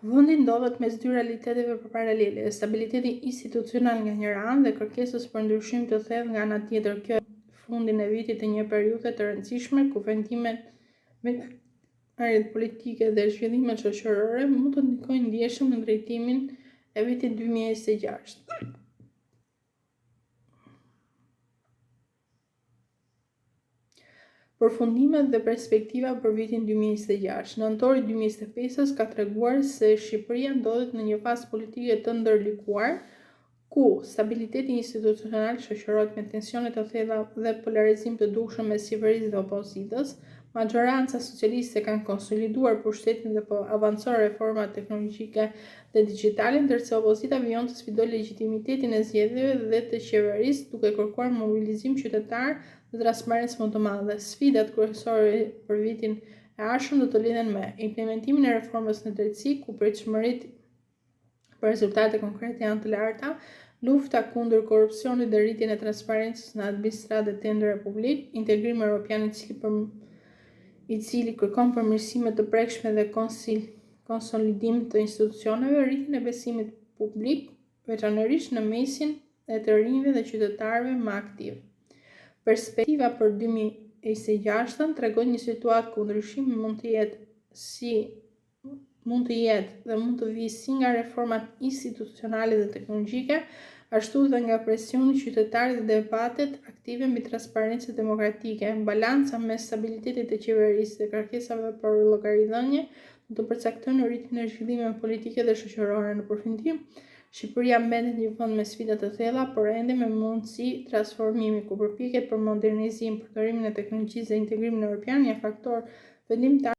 Vendi ndodhet mes dy realiteteve paralele, stabiliteti institucional nga njëra anë dhe kërkesës për ndryshim të thellë nga ana tjetër. Kjo fundin e vitit të një periudhe të rëndësishme ku vendimet me arjet politike dhe zhvillimet shoqërore mund të ndikojnë ndjeshëm në drejtimin e vitit 2026. Përfundimet dhe perspektiva për vitin 2026. Nëntori 2025 ka treguar se Shqipëria ndodhet në një fazë politike të ndërlikuar, ku stabiliteti institucional shoqërohet me tensione të thella dhe polarizim të dukshëm mes qeverisë dhe opozitës. Majoranca socialiste kanë konsoliduar pushtetin dhe po avancon reformat teknologjike dhe digjitale, ndërsa opozita vijon të sfidojë legjitimitetin e zgjedhjeve dhe të qeverisë, duke kërkuar mobilizim qytetar dhe transparencë më të madhe. Sfidat kryesore për vitin e ardhshëm do të lidhen me implementimin e reformës në drejtësi, ku pritshmëritë për rezultate konkrete janë të larta, lufta kundër korrupsionit dhe rritjen e transparencës në administratë dhe tendere publik, integrimi evropian i cili kërkon përmirësime të prekshme dhe konsolidim të institucioneve, rritjen e besimit publik, veçanërisht në mesin e të rinjve dhe qytetarëve më aktiv. Perspektiva për 2026 tregon një situatë ku ndryshimi mund të jetë dhe mund të vijë si nga reformat institucionale dhe teknologjike, ashtu dhe nga presioni qytetar dhe debatet aktive mbi transparencë demokratike. Balanca mes stabilitetit të qeverisë dhe kërkesave për llogaridhënie do të përcaktojnë rritjen e zhvillimeve politike dhe shoqërore. Në përfundim, Shqipëria mbetet një vend me sfida të thella, por ende me mundësi transformimi, ku përpjekjet për modernizim, përdorimin e teknologjisë dhe integrimin evropian janë faktor vendimtar